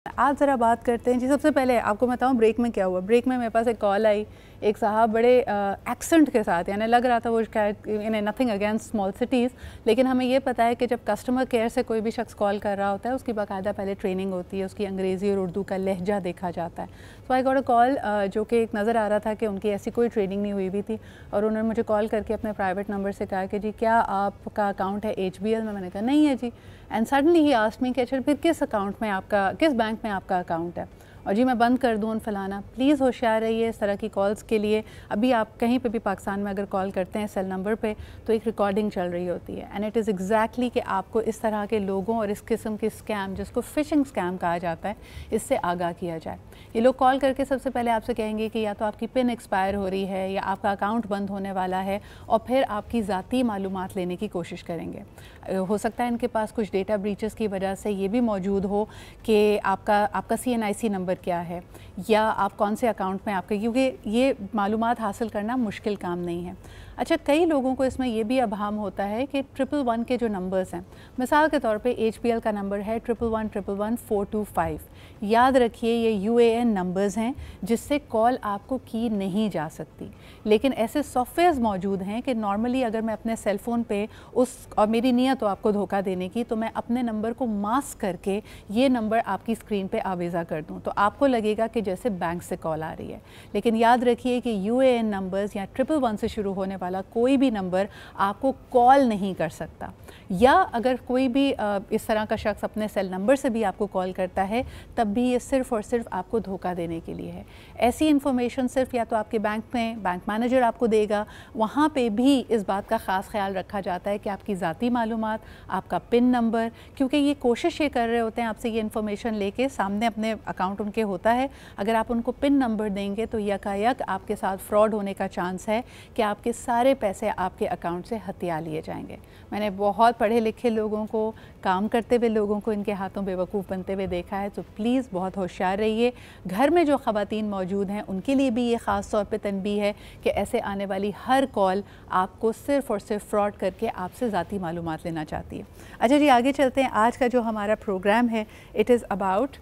आज ज़रा बात करते हैं जी। सबसे पहले आपको बताऊं ब्रेक में क्या हुआ। ब्रेक में मेरे पास एक कॉल आई, एक साहब बड़े एक्सेंट के साथ, यानी लग रहा था वो शायद नथिंग अगेंस्ट स्मॉल सिटीज़, लेकिन हमें ये पता है कि जब कस्टमर केयर से कोई भी शख्स कॉल कर रहा होता है उसकी बाकायदा पहले ट्रेनिंग होती है, उसकी अंग्रेज़ी और उर्दू का लहजा देखा जाता है। सो आई गॉट अ कॉल जो कि एक नज़र आ रहा था कि उनकी ऐसी कोई ट्रेनिंग नहीं हुई भी थी, और उन्होंने मुझे कॉल करके अपने प्राइवेट नंबर से कहा कि जी क्या आपका अकाउंट है HBL में। मैंने कहा नहीं है जी। And suddenly he asked me कि अच्छा फिर किस अकाउंट में आपका, किस बैंक में आपका अकाउंट है, और जी मैं बंद कर दूँ फलाना। प्लीज़ होशियार रहिए इस तरह की कॉल्स के लिए। अभी आप कहीं पे भी पाकिस्तान में अगर कॉल करते हैं सेल नंबर पे तो एक रिकॉर्डिंग चल रही होती है, एंड इट इज़ एग्जैक्टली कि आपको इस तरह के लोगों और इस किस्म के स्कैम, जिसको फ़िशिंग स्कैम कहा जाता है, इससे आगाह किया जाए। ये लोग कॉल करके सबसे पहले आपसे कहेंगे कि या तो आपकी पिन एक्सपायर हो रही है या आपका अकाउंट बंद होने वाला है, और फिर आपकी ज़ाती मालूमात लेने की कोशिश करेंगे। हो सकता है इनके पास कुछ डेटा ब्रीचेस की वजह से ये भी मौजूद हो कि आपका CNIC नंबर क्या है या आप कौन से अकाउंट में आपका, क्योंकि ये मालूमात हासिल करना मुश्किल काम नहीं है। अच्छा, कई लोगों को इसमें यह भी अभाम होता है कि 111 के जो नंबर्स हैं, मिसाल के तौर पे HBL का नंबर है 111111425। याद रखिए ये UAN नंबर्स हैं जिससे कॉल आपको की नहीं जा सकती, लेकिन ऐसे सॉफ्टवेयर्स मौजूद हैं कि नॉर्मली अगर मैं अपने सेल फ़ोन पे और मेरी नीयत हो आपको धोखा देने की, तो मैं अपने नंबर को मास्क करके ये नंबर आपकी स्क्रीन पे आवेज़ा कर दूँ, तो आपको लगेगा कि जैसे बैंक से कॉल आ रही है। लेकिन याद रखिए कि UAN नंबर्स या 111 से शुरू होने वाला कोई भी नंबर आपको कॉल नहीं कर सकता, या अगर कोई भी इस तरह का शख्स अपने सेल नंबर से भी आपको कॉल करता है तब भी ये सिर्फ़ और सिर्फ आपको धोखा देने के लिए है। ऐसी इन्फॉर्मेशन सिर्फ या तो आपके बैंक में बैंक मैनेजर आपको देगा, वहाँ पे भी इस बात का ख़ास ख्याल रखा जाता है कि आपकी ज़ाती मालूमात, आपका पिन नंबर, क्योंकि ये कोशिश ये कर रहे होते हैं आपसे ये इन्फॉर्मेशन लेके, सामने अपने अकाउंट उनके होता है, अगर आप उनको पिन नंबर देंगे तो यकायक आपके साथ फ्रॉड होने का चांस है कि आपके सारे पैसे आपके अकाउंट से हथिया लिए जाएंगे। मैंने बहुत पढ़े लिखे लोगों को, काम करते हुए लोगों को इनके हाथों बेवकूफ़ बनते हुए देखा है, तो प्लीज़ बहुत होशियार रहिए। घर में जो ख़वातीन मौजूद हैं उनके लिए भी ये ख़ास तौर पे तनबीह है कि ऐसे आने वाली हर कॉल आपको सिर्फ़ और सिर्फ फ्रॉड करके आपसे ज़ाती मालूमात लेना चाहती है। अच्छा जी, आगे चलते हैं। आज का जो हमारा प्रोग्राम है, इट इज़ अबाउट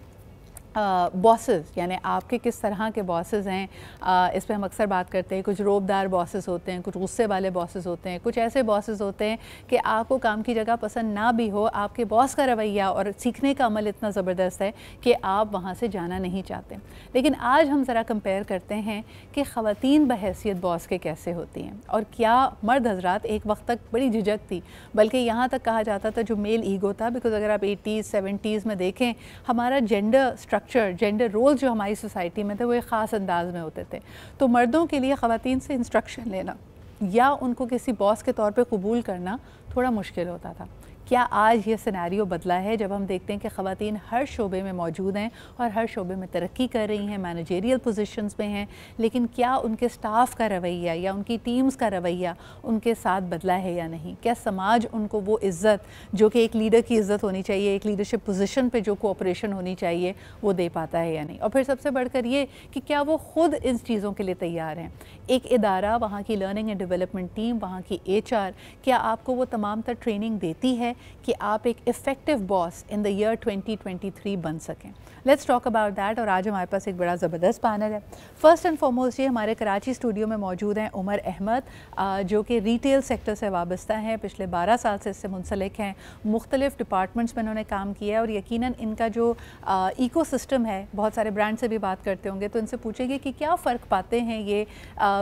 बॉसेस, यानी आपके किस तरह के बॉसेस हैं। इस पर हम अक्सर बात करते हैं। कुछ रोबदार बॉसेस होते हैं, कुछ गुस्से वाले बॉसेस होते हैं, कुछ ऐसे बॉसेस होते हैं कि आपको काम की जगह पसंद ना भी हो, आपके बॉस का रवैया और सीखने का अमल इतना ज़बरदस्त है कि आप वहाँ से जाना नहीं चाहते। लेकिन आज हम ज़रा कंपेयर करते हैं कि ख़वातीन बहैसियत बॉस के कैसे होती हैं, और क्या मर्द हजरात एक वक्त तक बड़ी झिझक थी, बल्कि यहाँ तक कहा जाता था जो मेल ईगो था, बिकॉज अगर आप 80s 70s में देखें, हमारा जेंडर स्ट्रक्चर, जेंडर रोल जो हमारी सोसाइटी में थे वो एक ख़ास अंदाज में होते थे। तो मर्दों के लिए ख़वातीन से इंस्ट्रक्शन लेना या उनको किसी बॉस के तौर पे कबूल करना थोड़ा मुश्किल होता था। क्या आज ये सिनेरियो बदला है जब हम देखते हैं कि ख़वातीन हर शोबे में मौजूद हैं और हर शोबे में तरक्की कर रही हैं, मैनेजरियल पोजीशंस में हैं, लेकिन क्या उनके स्टाफ का रवैया या उनकी टीम्स का रवैया उनके साथ बदला है या नहीं? क्या समाज उनको वो इज़्ज़त जो कि एक लीडर की इज़्ज़त होनी चाहिए, एक लीडरशिप पोजीशन पे जो कोऑपरेशन होनी चाहिए, वो दे पाता है या नहीं? और फिर सबसे बढ़कर ये कि क्या वो ख़ुद इन चीज़ों के लिए तैयार हैं? एक इदारा, वहाँ की लर्निंग एंड डेवलपमेंट टीम, वहाँ की HR, क्या आपको वो तमाम तर ट्रेनिंग देती है कि आप एक effective boss in the year 2023 बन सकें? Let's talk about that. और आज हमारे पास एक बड़ा ज़बरदस्त पैनल है। फ़र्स्ट एंड फॉरमोस्ट ये हमारे कराची स्टूडियो में मौजूद हैं उमर अहमद, जो कि रिटेल सेक्टर से वाबस्ता हैं, पिछले 12 साल से इससे मुंसलिक हैं, मुख्तलिफ़ डिपार्टमेंट्स में उन्होंने काम किया है, और यकीनन इनका जो इकोसिस्टम है, बहुत सारे ब्रांड से भी बात करते होंगे, तो इनसे पूछेंगे कि क्या फ़र्क पाते हैं ये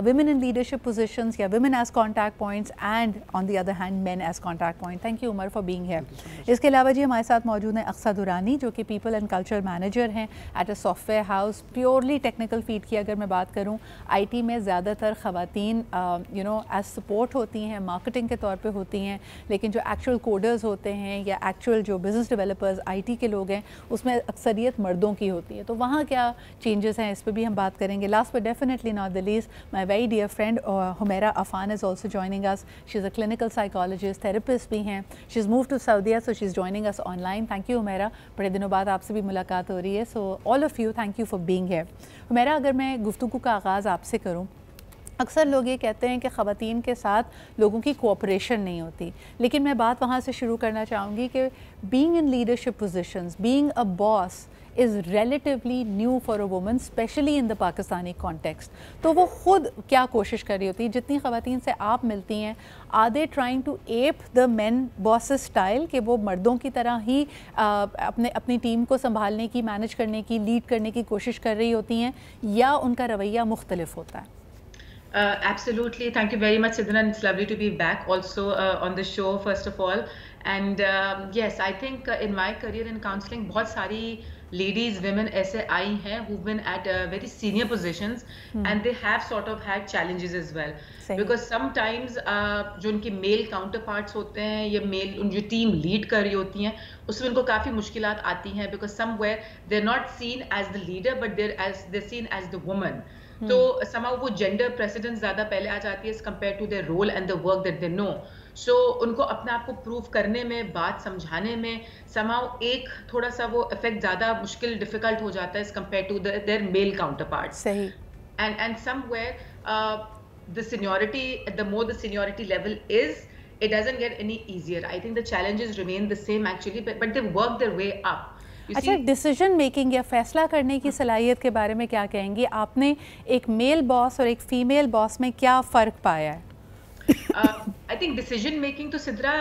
women in leadership positions या women as contact points and on the other hand men as contact point. Thank you Umar for being here. इसके अलावा जी हमारे साथ मौजूद हैं अक्सा दुरानी, जो कि पीपल एंड कल्चर मैनेजर हैं at a software house. Purely technical field की अगर मैं बात करूं, IT में ज़्यादातर ख़वातीन एज सपोर्ट होती हैं, मार्केटिंग के तौर पे होती हैं, लेकिन जो एक्चुअल कोडर्स होते हैं या एक्चुअल जो बिज़नेस डेवलपर्स IT के लोग हैं, उसमें अक्सरियत मर्दों की होती है। तो वहाँ क्या चेंजेस हैं, इस पर भी हम बात करेंगे। Last but definitely not the least, my very dear friend Humaira Afan is also joining us. She's a clinical psychologist, therapist भी हैं. She's moved to Saudi, so she's joining us online. Thank you Humaira, बड़े दिनों बाद आपसे भी मुलाकात हो रही है। So all of you, thank you for being here. Humaira, अगर मैं गुफ्तगू का आगाज़ आपसे करूँ, अक्सर लोग ये कहते हैं कि ख़वातीन के साथ लोगों की कोऑपरेशन नहीं होती, लेकिन मैं बात वहाँ से शुरू करना चाहूँगी कि being in leadership positions, being a boss is relatively new for a woman, especially in the Pakistani context. तो वो खुद क्या कोशिश कर रही होती है? जितनी ख़वातीन से आप मिलती हैं, are they trying to ape the men bosses style कि वो मर्दों की तरह ही अपनी टीम को संभालने की, मैनेज करने की, लीड करने की कोशिश कर रही होती हैं, या उनका रवैया मुख्तलिफ होता है? Absolutely. Thank you very much, Sidran. It's lovely to be back also on the show, first of all. And yes, I think in my career in counseling, बहुत सारी ladies, women ऐसे आई हैं who've been at very senior positions and they have sort of had challenges as well. Because sometimes जो उनके male counterparts होते हैं या male उन जो team lead कर रही होती हैं, उसमें उनको काफ़ी मुश्किलात आती हैं because somewhere they're not seen as the leader but they're seen as the woman. तो somehow वो जेंडर प्रेसिडेंस ज़्यादा पहले आ जाती है as compare to their role and the work that they know. सो उनको अपने आप को प्रूव करने में, बात समझाने में somehow एक थोड़ा सा वो इफेक्ट ज़्यादा मुश्किल डिफिकल्ट हो जाता है as compare to their male counterparts. सही. And somewhere the seniority, the more the seniority level is, it doesn't get any easier. I think the challenges remain the same actually, but they work their way up. अच्छा, decision making या फैसला करने की सलाहियत के बारे में क्या कहेंगी? आपने एक मेल बॉस और एक फीमेल बॉस में क्या फ़र्क पाया है? आई थिंक डिसीजन मेकिंग तो सिद्रा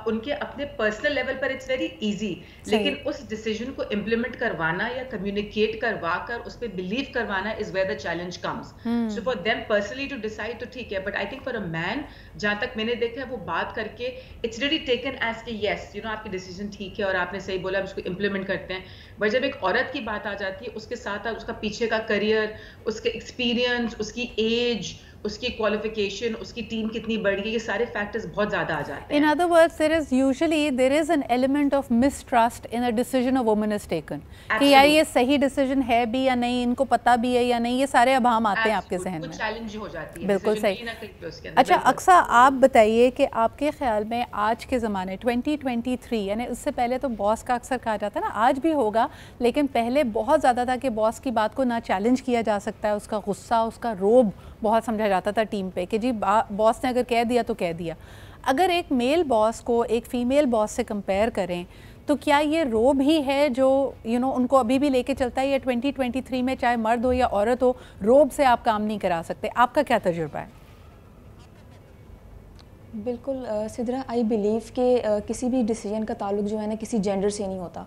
उनके अपने पर्सनल लेवल पर इट्स वेरी इजी, लेकिन उस डिसीजन को इम्प्लीमेंट करवाना या कम्युनिकेट करवा कर उस पर बिलीव करवाना is where the challenge comes. So for them personally to decide तो ठीक है, but I think for a man, जहाँ तक मैंने देखा है, वो बात करके इट्स रियली टेकन एज के यस यू नो आपकी डिसीजन ठीक है और आपने सही बोला, हम उसको इम्प्लीमेंट करते हैं. बट जब एक औरत की बात आ जाती है, उसके साथ उसका पीछे का करियर, उसके एक्सपीरियंस, उसकी एज, उसकी क्वालिफिकेशन, उसकी टीम कितनी बड़ी है, ये सारे फैक्टर्स बहुत ज़्यादा आ जाते हैं. In other words, there is an element of mistrust in a decision a woman has taken. कि यार ये सही डिसीजन है भी या नहीं, इनको पता भी है या नहीं, ये सारे अभाम आते हैं आपके जहन में. चैलेंज हो जाती है. बिल्कुल सही. अच्छा अक्सा, आप बताइए कि आपके ख्याल में आज के ज़माने 2023, यानी उससे पहले तो बॉस का अक्सर कहा जाता है ना, आज भी होगा, लेकिन पहले बहुत ज़्यादा था कि बॉस की बात को ना चैलेंज किया जा सकता है, उसका गुस्सा, उसका रोब बहुत समझा जाता था टीम पे कि जी बॉस ने अगर कह दिया तो कह दिया. अगर एक मेल बॉस को एक फ़ीमेल बॉस से कंपेयर करें तो क्या ये रोब ही है जो उनको अभी भी लेके चलता है, या 2023 में चाहे मर्द हो या औरत हो, रोब से आप काम नहीं करा सकते? आपका क्या तजुर्बा है? बिल्कुल सिद्रा, आई बिलीव कि किसी भी डिसीजन का ताल्लुक जो है ना किसी जेंडर से नहीं होता.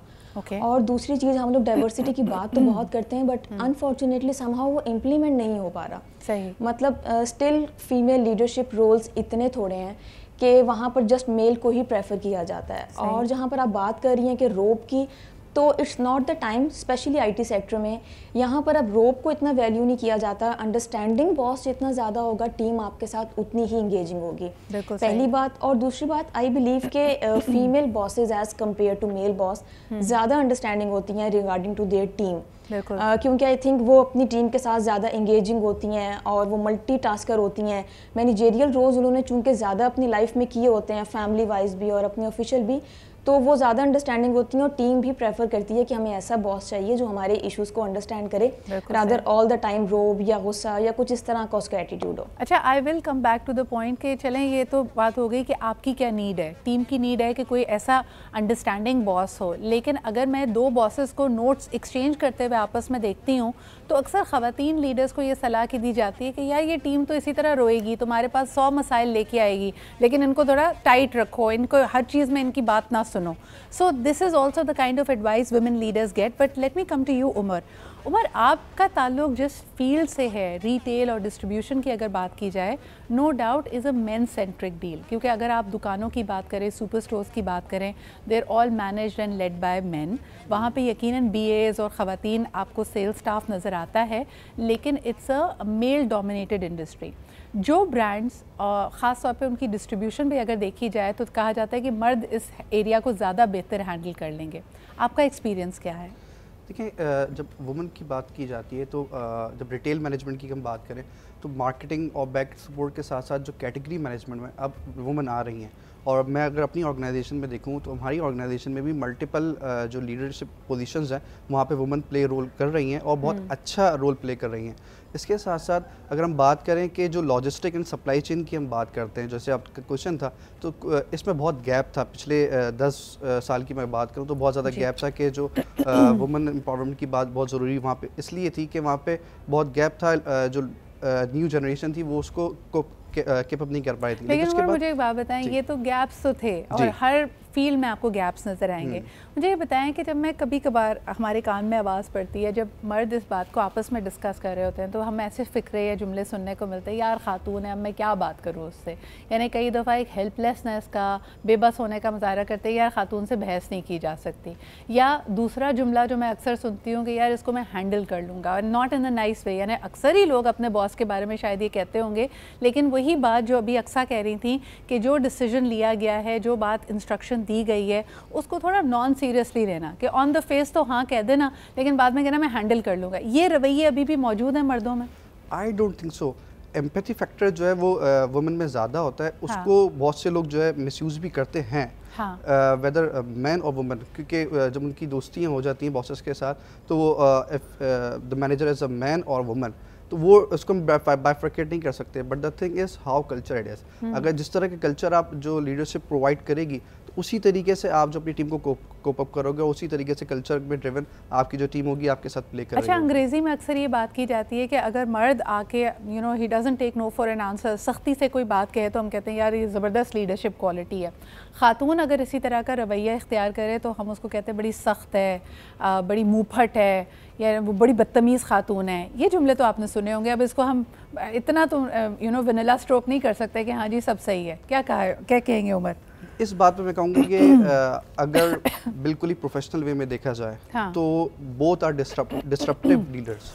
और दूसरी चीज़, हम लोग डाइवर्सिटी की बात तो बहुत करते हैं, बट अनफॉर्चुनेटली समहाउ वो इम्प्लीमेंट नहीं हो पा रहा. सही. मतलब स्टिल फीमेल लीडरशिप रोल्स इतने थोड़े हैं कि वहाँ पर जस्ट मेल को ही प्रेफर किया जाता है. और जहाँ पर आप बात कर रही हैं कि रोब की, तो it's not the time, specially IT sector में यहाँ पर अब रोब को इतना वैल्यू नहीं किया जाता. अंडरस्टैंडिंग बॉस जितना ज़्यादा होगा, टीम आपके साथ उतनी ही इंगेजिंग होगी, पहली बात. और दूसरी बात, आई बिलीव के female bosses as compare to male boss ज़्यादा अंडरस्टैंडिंग होती हैं रिगार्डिंग टू देयर टीम. क्योंकि आई थिंक वो अपनी टीम के साथ ज़्यादा इंगेजिंग होती हैं और वो मल्टी टास्कर होती हैं. मैनेजेरियल रोल्स उन्होंने चूँकि ज़्यादा अपनी लाइफ में किए होते हैं, फैमिली वाइज भी और अपने ऑफिशियल भी, तो वो ज़्यादा अंडरस्टैंडिंग होती हैं और टीम भी प्रेफर करती है कि हमें ऐसा बॉस चाहिए जो हमारे इश्यूज़ को अंडरस्टैंड करे, रादर ऑल द टाइम रोब या गुस्सा या कुछ इस तरह का उसका एटीट्यूड हो. अच्छा, I will come back to the point कि चलें, ये तो बात हो गई कि आपकी क्या नीड है, टीम की नीड है कि कोई ऐसा अंडरस्टैंडिंग बॉस हो. लेकिन अगर मैं दो बॉसेस को नोट्स एक्सचेंज करते हुए आपस में देखती हूँ, तो अक्सर ख़वातीन लीडर्स को ये सलाह की दी जाती है कि यार ये टीम तो इसी तरह रोएगी, तुम्हारे पास 100 मसाइल लेके आएगी, लेकिन इनको थोड़ा टाइट रखो, इनको हर चीज़ में इनकी बात ना सुनो. So this is also the kind of advice women leaders get. But let me come to you, Umar. Umar, आपका ताल्लुक जिस फील्ड से है, रिटेल और डिस्ट्रीब्यूशन की अगर बात की जाए, no doubt is a men centric deal. क्योंकि अगर आप दुकानों की बात करें, सुपर स्टोर्स की बात करें, they are all managed and led by men. वहाँ पे यकीनन BAs और ख़वातीन आपको सेल्स स्टाफ नज़र आता है, लेकिन it's a male dominated industry. जो ब्रांड्स ख़ास तौर पे उनकी डिस्ट्रीब्यूशन भी अगर देखी जाए तो कहा जाता है कि मर्द इस एरिया को ज़्यादा बेहतर हैंडल कर लेंगे. आपका एक्सपीरियंस क्या है? देखिए, जब वुमेन की बात की जाती है तो जब रिटेल मैनेजमेंट की हम बात करें तो मार्केटिंग और बैक सपोर्ट के साथ साथ जो कैटेगरी मैनेजमेंट में अब वुमेन आ रही हैं और मैं अगर अपनी ऑर्गेनाइजेशन में देखूं तो हमारी ऑर्गेनाइजेशन में भी मल्टीपल जो लीडरशिप पोजीशंस हैं वहाँ पे वुमेन प्ले रोल कर रही हैं और बहुत अच्छा रोल प्ले कर रही हैं। इसके साथ साथ अगर हम बात करें कि जो लॉजिस्टिक एंड सप्लाई चेन की हम बात करते हैं, जैसे आपका क्वेश्चन था, तो इसमें बहुत गैप था। पिछले 10 साल की मैं बात करूं तो बहुत ज़्यादा गैप था कि जो वुमेन एम्पावरमेंट की बात बहुत ज़रूरी वहाँ पे इसलिए थी कि वहाँ पे बहुत गैप था, जो न्यू जनरेशन थी वो उसको केप अप नहीं कर पाई थी। लेकिन मुझे एक बात बताएं, ये तो गैप्स तो थे और हर फील्ड में आपको गैप्स नज़र आएंगे। मुझे ये बताएं कि जब मैं कभी कभार हमारे कान में आवाज़ पड़ती है, जब मर्द इस बात को आपस में डिस्कस कर रहे होते हैं तो हम ऐसे फ़िक्रे या जुमले सुनने को मिलते हैं, यार ख़ातून है अब मैं क्या बात करूँ उससे। यानी कई दफ़ा एक हेल्पलेसनेस का, बेबस होने का मुजाहरा करते हैं, यार ख़ातून से बहस नहीं की जा सकती। या दूसरा जुमला जो मैं अक्सर सुनती हूँ कि यार इसको मैं हैंडल कर लूँगा, और not in a nice way. यानी अक्सर ही लोग अपने बॉस के बारे में शायद ये कहते होंगे, लेकिन वही बात जो अभी अक्सर कह रही थी कि जो डिसीजन लिया गया है, जो बात इंस्ट्रक्शन दी गई है, उसको थोड़ा नॉन सीरियसली लेना कि ऑन द फेस तो हाँ कह देना, लेकिन बाद में कहना मैं हैंडल कर लूँगा। ये रवैये अभी भी मौजूद है मर्दों में? I don't think so. Empathy factor जो है वो वुमेन में ज़्यादा होता है, उसको बहुत से लोग जो है मिसयूज़ भी करते हैं, वेदर मैन और वुमेन, क्योंकि जब उनकी दोस्तियाँ हो जाती हैं बॉसेस के साथ तो वो the manager as a man और वुमेन, तो वो उसको बाइफर्केट नहीं कर सकते। But the thing is how culture it is. अगर जिस तरह के कल्चर आप जो लीडरशिप प्रोवाइड करेगी तो उसी तरीके से आप जो अपनी टीम को कोप अप करोगे, उसी तरीके से कल्चर में ड्रिवन आपकी जो टीम होगी आपके साथ प्ले करेगी। अच्छा, अंग्रेज़ी में अक्सर ये बात की जाती है कि अगर मर्द आके ही doesn't take no for an answer, सख्ती से कोई बात कहे तो हम कहते हैं यार ये ज़बरदस्त लीडरशिप क्वालिटी है। ख़ातून अगर इसी तरह का रवैया इख्तियार करे तो हम उसको कहते हैं बड़ी सख्त है, बड़ी मुँहफट है, या वो बड़ी बदतमीज़ खातून है। ये जुमले तो आपने सुने होंगे। अब इसको हम इतना तो वनीला स्ट्रोक नहीं कर सकते कि हाँ जी सब सही है। क्या कहेंगे उमर? इस बात पे मैं कहूँगी कि अगर बिल्कुल ही प्रोफेशनल वे में देखा जाए तो बोथ आर डिस्ट्रप्टिव लीडर्स।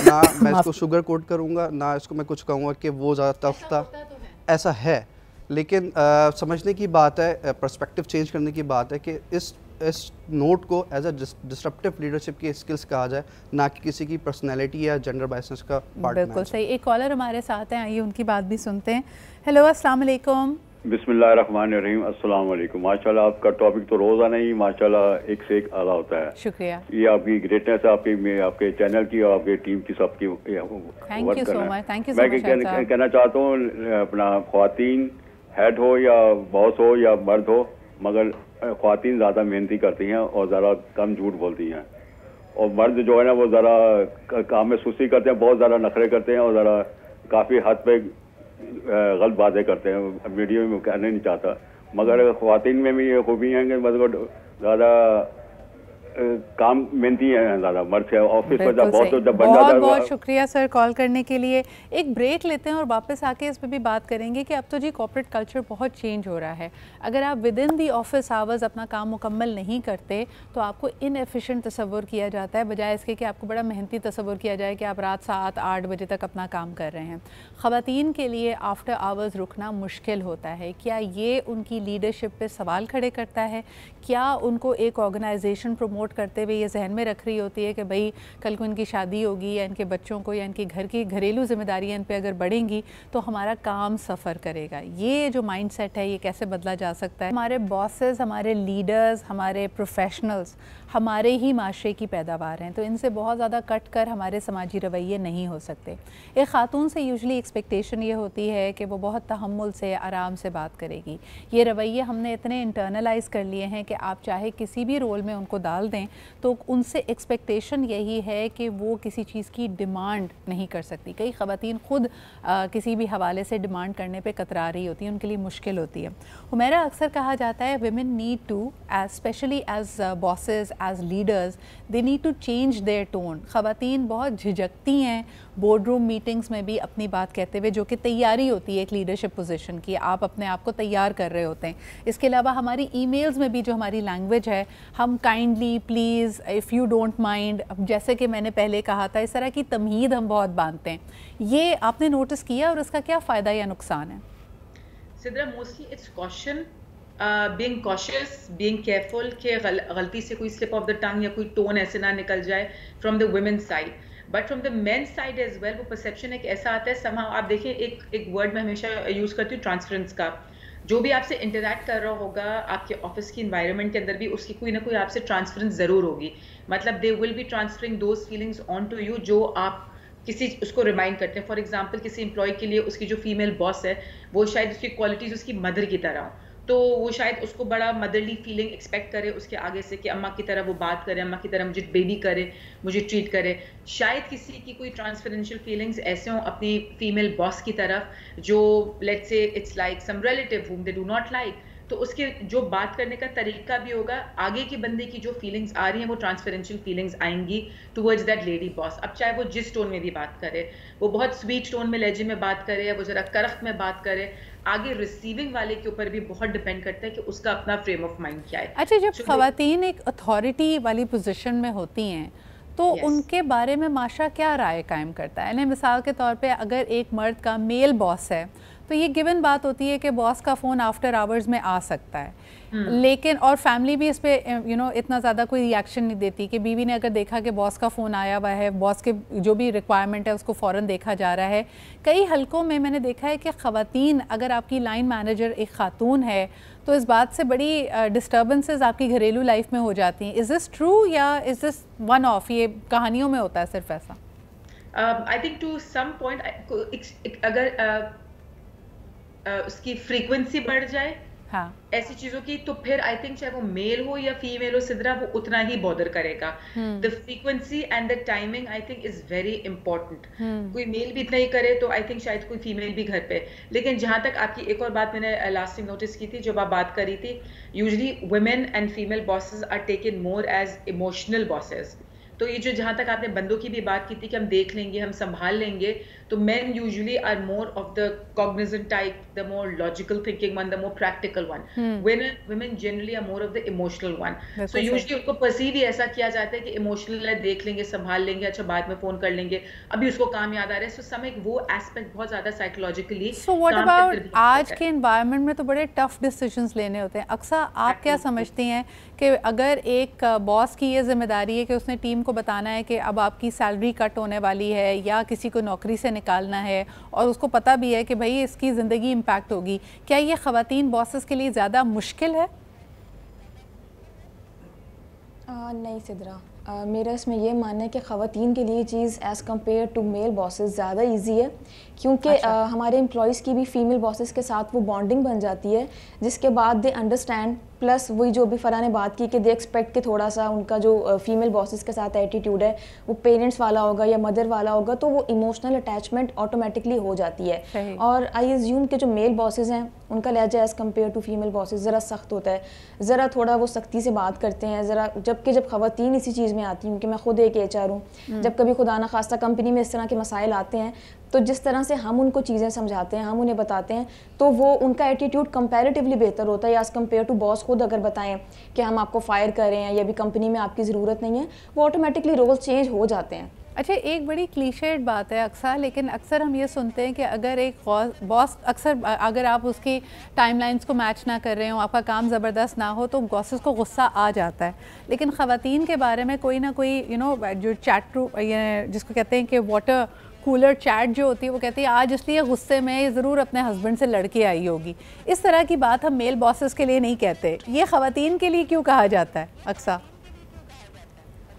ना मैं इसको शुगर कोट करूँगा, ना इसको मैं कुछ कहूँगा कि वो ज़्यादा टफ था, ऐसा है। लेकिन समझने की बात है, पर्सपेक्टिव चेंज करने की बात है कि इस नोट को एज अ डिस्ट्रप्टिव लीडरशिप की स्किल्स कहा जाए, ना कि किसी की पर्सनैलिटी या जेंडर बायसेस का पार्ट। बिल्कुल सही। एक कॉलर हमारे साथ हैं, आइए उनकी बात भी सुनते हैं। हेलो, अस्सलाम वालेकुम। बिस्मिल्लाहिर्रहमानिर्रहीम। अस्सलाम वालेकुम। माशाल्लाह आपका टॉपिक तो रोज़ाना ही माशाल्लाह एक से एक आला होता है। शुक्रिया। ये आपकी ग्रेटनेस है, आपके चैनल की और आपके टीम की सबकी। Thank you so much. Thank you so much. मैं कहना चाहता हूँ अपना ख्वातीन हेड हो या बॉस हो या मर्द हो, मगर ख्वातीन ज़्यादा मेहनती करती हैं और ज़रा कम झूठ बोलती हैं, और मर्द जो है ना वो ज़रा काम में सुस्ती करते हैं, बहुत ज़्यादा नखरे करते हैं और ज़रा काफ़ी हद पे गलत बातें करते हैं। वीडियो में कहना नहीं चाहता, मगर ख्वातीन में भी ये खूबी है कि मतलब ज़्यादा काम मेहनती है ज़्यादा मर्द से। ऑफिस में जब बहुत बन जाता है। बहुत शुक्रिया सर कॉल करने के लिए। एक ब्रेक लेते हैं और वापस आके इस पर भी बात करेंगे कि अब तो जी कॉर्पोरेट कल्चर बहुत चेंज हो रहा है। अगर आप with in the office hours अपना काम मुकम्मल नहीं करते तो आपको इनएफिशिएंट तस्वुर किया जाता है, बजाय इसके कि आपको बड़ा मेहनती तस्वुर किया जाए कि आप रात 7-8 बजे तक अपना काम कर रहे हैं। ख़वातीन के लिए आफ्टर आवर्स रुकना मुश्किल होता है। क्या ये उनकी लीडरशिप पे सवाल खड़े करता है? क्या उनको एक ऑर्गेनाइजेशन प्रमोट करते हुए ये जहन में रख रही होती है कि भाई कल को इनकी शादी होगी या इनके बच्चों को या इनके घर की घरेलू जिम्मेदारियां इन पे अगर बढ़ेंगी तो हमारा काम सफ़र करेगा? ये जो माइंडसेट है ये कैसे बदला जा सकता है? हमारे बॉसेस, हमारे लीडर्स, हमारे प्रोफेशनल्स हमारे ही माशरे की पैदावार हैं, तो इनसे बहुत ज़्यादा कट कर हमारे समाजी रवैये नहीं हो सकते। एक ख़ातून से यूजुअली एक्सपेक्टेशन ये होती है कि वो बहुत तहम्मुल से, आराम से बात करेगी। ये रवैये हमने इतने इंटरनलाइज कर लिए हैं कि आप चाहे किसी भी रोल में उनको डाल दें तो उनसे एक्सपेक्टेशन यही है कि वो किसी चीज़ की डिमांड नहीं कर सकती। कई ख़वातीन ख़ुद किसी भी हवाले से डिमांड करने पे कतरा रही होती हैं, उनके लिए मुश्किल होती है। हुमैरा, अक्सर कहा जाता है women need to, especially as bosses, as leaders, they need to change their tone। ख़वातीन बहुत झिझकती हैं बोर्ड रूम मीटिंग्स में भी अपनी बात कहते हुए, जो कि तैयारी होती है एक लीडरशिप पोजीशन की, आप अपने आप को तैयार कर रहे होते हैं। इसके अलावा हमारी ईमेल्स में भी जो हमारी लैंग्वेज है, हम kindly, please, if you don't mind, जैसे कि मैंने पहले कहा था, इस तरह की तमहीद हम बहुत बांधते हैं। ये आपने नोटिस किया और इसका क्या फ़ायदा या नुकसान है? Sidra, mostly it's caution, being cautious, being careful कि गलती से कोई स्लिप ऑफ द टंग या कोई टोन ऐसे ना निकल जाए from the women side. But from the men side as well वो परसेप्शन एक ऐसा आता है, somehow आप देखिए एक वर्ड मैं हमेशा यूज़ करती हूँ, ट्रांसफरेंस का। जो भी आपसे इंटरैक्ट कर रहा होगा आपके ऑफिस की इन्वायरमेंट के अंदर भी, उसकी कोई ना कोई आपसे ट्रांसफरेंस ज़रूर होगी। मतलब they will be transferring those feelings on to you जो आप किसी उसको रिमाइंड करते हैं। फॉर एग्जाम्पल किसी एम्प्लॉय के लिए उसकी जो फीमेल बॉस है वो शायद उसकी क्वालिटीज उसकी मदर की तरह हो, तो वो शायद उसको बड़ा मदरली फीलिंग एक्सपेक्ट करे उसके आगे से कि अम्मा की तरह वो बात करे, अम्मा की तरह मुझे बेबी करे, मुझे ट्रीट करे। शायद किसी की कोई ट्रांसफरेंशियल फीलिंग्स ऐसे हों अपनी फीमेल बॉस की तरफ जो let's say it's like some relative हुम दे डू नॉट लाइक, तो उसके जो बात करने का तरीका भी होगा, आगे के बंदे की जो फीलिंग्स आ रही हैं वो ट्रांसफरेंशियल फीलिंग्स आएंगी टुवर्ड्स दैट लेडी बॉस। अब चाहे वो जिस टोन में भी बात करे, वो बहुत स्वीट टोन में लहजे में बात करे या वो जरा करख्त में बात करे, आगे रिसीविंग वाले के ऊपर भी बहुत डिपेंड करता है कि उसका अपना फ्रेम ऑफ माइंड क्या है। अच्छा, जब खवातीन एक अथॉरिटी वाली पोजीशन में होती हैं तो उनके बारे में माशरा क्या राय कायम करता है? यानी मिसाल के तौर पे अगर एक मर्द का मेल बॉस है तो ये गिवन बात होती है कि बॉस का फ़ोन आफ्टर आवर्स में आ सकता है, लेकिन और फैमिली भी इस पर इतना ज़्यादा कोई रिएक्शन नहीं देती कि बीवी ने अगर देखा कि बॉस का फ़ोन आया हुआ है, बॉस के जो भी रिक्वायरमेंट है उसको फ़ौरन देखा जा रहा है। कई हलकों में मैंने देखा है कि ख़वातीन, अगर आपकी लाइन मैनेजर एक ख़ातून है तो इस बात से बड़ी डिस्टर्बेंसेस आपकी घरेलू लाइफ में हो जाती हैं। इज़ दिस ट्रू या इज़ दिस वन ऑफ, ये कहानियों में होता है सिर्फ ऐसा? I think to some point अगर उसकी फ्रीक्वेंसी बढ़ जाए हाँ, ऐसी चीजों की, तो फिर आई थिंक चाहे वो मेल हो या फीमेल हो सिद्रा, वो उतना ही बॉदर करेगा। The frequency and the timing I think is very important. कोई मेल भी इतना ही करे तो आई थिंक शायद कोई फीमेल भी घर पे। लेकिन जहां तक आपकी एक और बात मैंने लास्ट टाइम नोटिस की थी जब आप बात कर रही थी, usually women and female bosses are taken more as emotional bosses. तो ये जो जहां तक आपने बंदों की भी बात की थी कि हम देख लेंगे, हम संभाल लेंगे, तो men usually are more of the cognizant type, the more logical thinking one, the more practical one. Women generally are more of the emotional one. So usually उनको perceive ही ऐसा किया जाता है कि emotional है, देख लेंगे, संभाल लेंगे, अच्छा बाद में फोन कर लेंगे, अभी उसको काम याद आ रहा है। So समय वो aspect बहुत ज्यादा psychologically। So what about आज के environment में तो बड़े tough decisions लेने होते हैं। अक्सर आप क्या समझती हैं कि अगर एक बॉस की ये जिम्मेदारी है कि उसने टीम को बताना है कि अब आपकी सैलरी कट होने वाली है या किसी को नौकरी से निकालना है और उसको पता भी है कि भाई इसकी ज़िंदगी इम्पैक्ट होगी, क्या ये ख़वातीन बॉसेस के लिए ज़्यादा मुश्किल है? नहीं सिद्रा, मेरा इसमें ये मानना है कि ख़वातीन के लिए चीज़ as compare to male bosses ज़्यादा इजी है, क्योंकि हमारे एम्प्लॉयज़ की भी फ़ीमेल बॉसेस के साथ वो बॉन्डिंग बन जाती है जिसके बाद दे अंडरस्टैंड, प्लस वही जो भी फ़रा ने बात की कि दे एक्सपेक्ट कि थोड़ा सा उनका जो फीमेल बॉसेस के साथ एटीट्यूड है वो पेरेंट्स वाला होगा या मदर वाला होगा, तो वो इमोशनल अटैचमेंट ऑटोमेटिकली हो जाती है। और आई एज्यूम कि जो मेल बॉसेस हैं उनका लहजा as compare to female bosses ज़रा सख्त होता है, ज़रा थोड़ा वो सख्ती से बात करते हैं ज़रा, जब ख़वातीन इसी चीज़ में आती हूँ कि मैं खुद एक HR हूँ, जब कभी खुदा ना खास्ता कंपनी में इस तरह के मसाइल आते हैं तो जिस तरह से हम उनको चीज़ें समझाते हैं, हम उन्हें बताते हैं, तो वो उनका एटीट्यूड कंपैरेटिवली बेहतर होता है एज़ कम्पेयर टू बॉस खुद अगर बताएं कि हम आपको फायर कर रहे हैं या भी कंपनी में आपकी ज़रूरत नहीं है, वो ऑटोमेटिकली रोल चेंज हो जाते हैं। अच्छा, एक बड़ी क्लीशेड बात है अक्सर, लेकिन अक्सर हम ये सुनते हैं कि अगर एक बॉस अगर आप उसकी टाइमलाइंस को मैच ना कर रहे हो, आपका काम ज़बरदस्त ना हो, तो बॉसेस को गुस्सा आ जाता है। लेकिन ख़वातीन के बारे में कोई ना कोई जो चैट रूम जिसको कहते हैं कि वाटर कूलर चैट जो होती है, वो कहती है आज इसलिए गुस्से में ये ज़रूर अपने हस्बैंड से लड़के आई होगी। इस तरह की बात हम मेल बॉसेस के लिए नहीं कहते, ये ख़वातीन के लिए क्यों कहा जाता है अक्सर?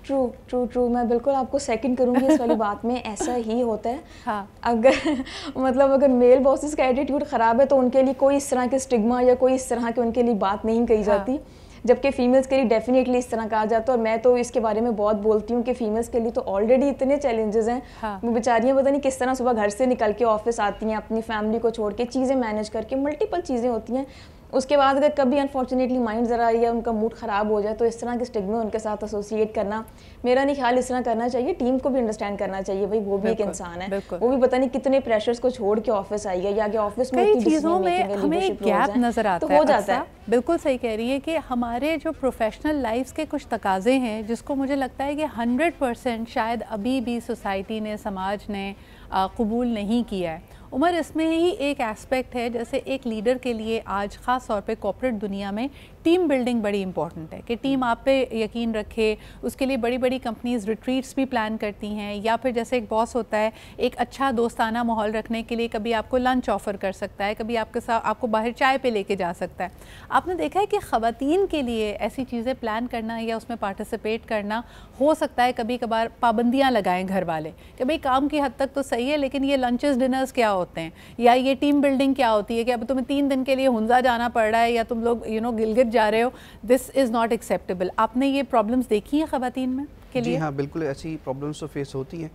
ट्रू, मैं बिल्कुल आपको सेकंड करूँगी इस वाली बात में, ऐसा ही होता है। हाँ। अगर मेल बॉसेस का एटीट्यूड ख़राब है तो उनके लिए कोई इस तरह के स्टिग्मा या कोई इस तरह के उनके लिए बात नहीं कही जाती, जबकि फ़ीमेल्स के लिए डेफिनेटली इस तरह कहा जाता है। और मैं तो इसके बारे में बहुत बोलती हूँ कि फ़ीमेल्स के लिए तो ऑलरेडी इतने चैलेंजेस हैं। वो बेचारियाँ पता नहीं किस तरह सुबह घर से निकल के ऑफिस आती हैं, अपनी फैमिली को छोड़ के, चीज़ें मैनेज करके, मल्टीपल चीज़ें होती हैं। उसके बाद अगर कभी अनफॉर्चुनेटली माइंड ज़रा या उनका मूड ख़राब हो जाए तो इस तरह के स्टिग्मा उनके साथ एसोसिएट करना मेरा नहीं ख्याल इस तरह करना चाहिए। टीम को भी अंडरस्टैंड करना चाहिए, भाई वो भी एक इंसान है, वो भी पता नहीं कितने प्रेशर्स को छोड़ के ऑफिस आई है या कि ऑफिस में कई चीज़ों में हमें एक गैप नज़र आता है, हो जाता है। बिल्कुल सही कह रही है कि हमारे जो प्रोफेशनल लाइफ्स के कुछ तकाजे हैं जिसको मुझे लगता है कि 100% शायद अभी भी सोसाइटी ने, समाज ने कबूल नहीं किया है। उमर, इसमें ही एक एस्पेक्ट है, जैसे एक लीडर के लिए आज ख़ास तौर पे कॉर्पोरेट दुनिया में टीम बिल्डिंग बड़ी इंपॉर्टेंट है कि टीम आप पे यकीन रखे। उसके लिए बड़ी बड़ी कंपनीज रिट्रीट्स भी प्लान करती हैं, या फिर जैसे एक बॉस होता है एक अच्छा दोस्ताना माहौल रखने के लिए कभी आपको लंच ऑफ़र कर सकता है, कभी आपके साथ आपको बाहर चाय पे लेके जा सकता है। आपने देखा है कि ख़वातीन के लिए ऐसी चीज़ें प्लान करना या उसमें पार्टिसिपेट करना हो सकता है कभी कभार पाबंदियाँ लगाएं घर वाले कि भाई काम की हद तक तो सही है, लेकिन ये लंचेस डिनर्स क्या होते हैं, या ये टीम बिल्डिंग क्या होती है कि अब तुम्हें 3 दिन के लिए हुंजा जाना पड़ रहा है या तुम लोग गिलगित जा रहे हो, दिस इज़ नॉट एक्सेप्टेबल। आपने ये प्रॉब्लम्स देखी हैं ख़वातीन में के लिए? जी हाँ, बिल्कुल ऐसी प्रॉब्लम्स तो फेस होती हैं,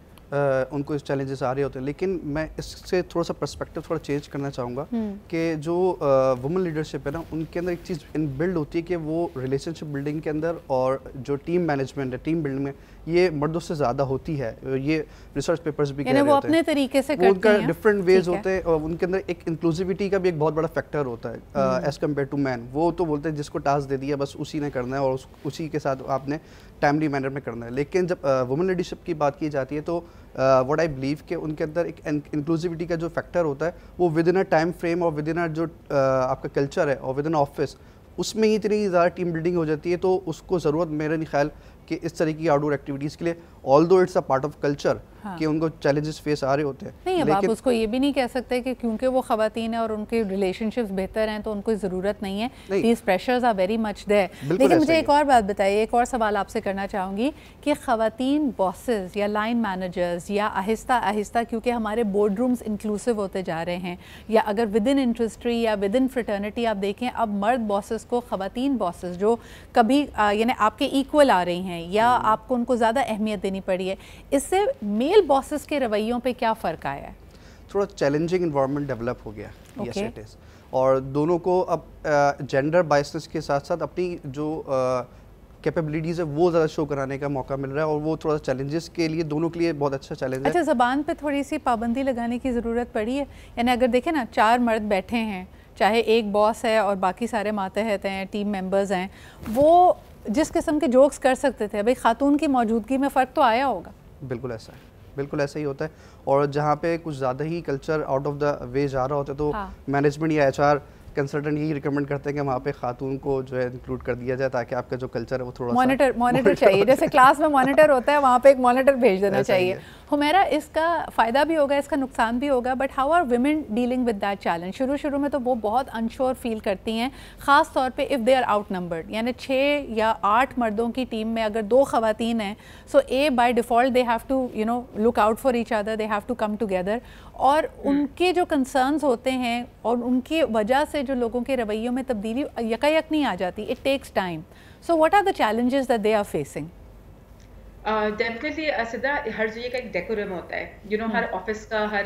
उनको इस चैलेंजेस आ रहे होते हैं, लेकिन मैं इससे थोड़ा सा पर्सपेक्टिव थोड़ा चेंज करना चाहूँगा कि जो वुमेन लीडरशिप है ना, उनके अंदर एक चीज़ बिल्ड होती है कि वो रिलेशनशिप बिल्डिंग के अंदर और जो टीम मैनेजमेंट है, टीम बिल्डिंग में, ये मर्दों से ज़्यादा होती है। ये रिसर्च पेपर्स भी कह रहे होते हैं, वो अपने तरीके से करते हैं, उनका डिफरेंट वेज होते हैं, और उनके अंदर एक इंक्लूसिविटी का भी एक बहुत बड़ा फैक्टर होता है एज़ कम्पेयर टू मैन। वो तो बोलते हैं जिसको टास्क दे दिया बस उसी ने करना है और उसी के साथ आपने टाइमली मैनर में करना है। लेकिन जब वुमेन लीडरशिप की बात की जाती है तो व्हाट आई बिलीव कि उनके अंदर एक इंक्लूसिविटी का जो फैक्टर होता है वो with in a time frame और विद इन अ जो आपका कल्चर है और विद इन ऑफिस, उसमें ही इतनी ज़्यादा टीम बिल्डिंग हो जाती है, तो उसको ज़रूरत मेरे नहीं ख्याल कि इस तरह की आउटडोर एक्टिविटीज़ के लिए, although it's a part of culture कि उनको चैलेंजेस फेस आ रहे होते हैं। नहीं, अब आप उसको ये भी नहीं कह सकते कि क्योंकि वो ख़वातीन है और उनके रिलेशनशिप्स बेहतर हैं तो उनको ज़रूरत नहीं है, these pressures are very much there. लेकिन मुझे एक और बात बताइए, एक और सवाल आपसे करना चाहूँगी कि ख़वातीन बॉसेस या लाइन मैनेजर्स या आहिस्ता आहिस्ता, क्योंकि हमारे बोर्ड रूम्स इंक्लूसिव होते जा रहे हैं, या अगर विद इन इंडस्ट्री या विद इन फ्रेटर्निटी आप देखें, अब मर्द बॉसेस को ख़वातीन बॉसेस जो कभी यानी आपके इक्वल आ रही हैं या आपको उनको ज़्यादा अहमियत देनी पड़ी है, इससे मेल बॉसेस के रवैयों पे क्या फ़र्क आया है? थोड़ा चैलेंजिंग इन्वायरमेंट डेवलप हो गया, यस इट इज़, और दोनों को अब जेंडर बायसेस के साथ साथ अपनी जो कैपेबिलिटीज़ है वो ज़्यादा शो कराने का मौका मिल रहा है, और वो थोड़ा चैलेंजेस के लिए दोनों के लिए बहुत अच्छा चैलेंज है। अच्छा, ज़बान पे थोड़ी सी पाबंदी लगाने की ज़रूरत पड़ी है, यानी अगर देखें ना 4 मर्द बैठे हैं, चाहे एक बॉस है और बाकी सारे मातहत हैं, टीम मेंबर्स हैं, वो जिस किस्म के जोक्स कर सकते थे, भाई खातून की मौजूदगी में फ़र्क तो आया होगा। बिल्कुल ऐसा है, बिल्कुल ऐसा ही होता है, और जहाँ पे कुछ ज़्यादा ही culture out of the way जा रहा होता है तो मैनेजमेंट या एचआर कंसल्टेंट यही रिकमेंड करते हैं कि वहाँ पे खातून को जो है इंक्लूड कर दिया जाए, ताकि आपका जो कल्चर है वो थोड़ा मॉनिटर चाहिए, जैसे क्लास में मॉनिटर होता है वहाँ पे एक मॉनिटर भेज देना चाहिए। हुमैरा, इसका फ़ायदा भी होगा, इसका नुकसान भी होगा, but how are women dealing with that challenge? शुरू में तो वो बहुत अनश्योर फील करती हैं, ख़ास तौर पे if they are outnumbered, यानी 6 या 8 मर्दों की टीम में अगर 2 ख़वातीन हैं, so a by default they have to look out for each other, they have to come together, और उनके जो कंसर्न्स होते हैं और उनकी वजह से जो लोगों के रवैयों में तब्दीली यकायक नहीं आ जाती, it takes time. So what are the challenges that they are facing? Definitely सिद्धा, हर जगह का एक डेकोरम होता है, हर ऑफिस का, हर